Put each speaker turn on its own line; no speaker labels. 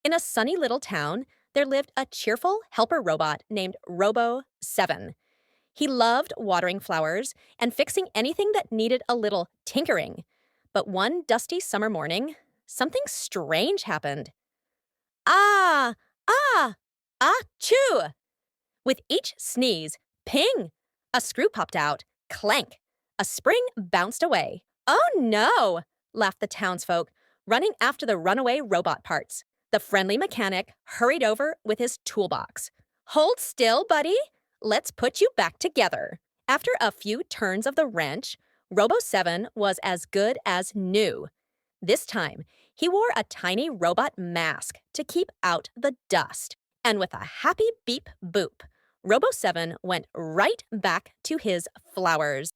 In a sunny little town, there lived a cheerful helper robot named Robo7. He loved watering flowers and fixing anything that needed a little tinkering. But one dusty summer morning, something strange happened. Ah! Ah! Achoo! With each sneeze, ping! A screw popped out. Clank! A spring bounced away. Oh no! Laughed the townsfolk, running after the runaway robot parts. The friendly mechanic hurried over with his toolbox. Hold still, buddy. Let's put you back together. After a few turns of the wrench, Robo7 was as good as new. This time, he wore a tiny robot mask to keep out the dust. And with a happy beep boop, Robo7 went right back to his flowers.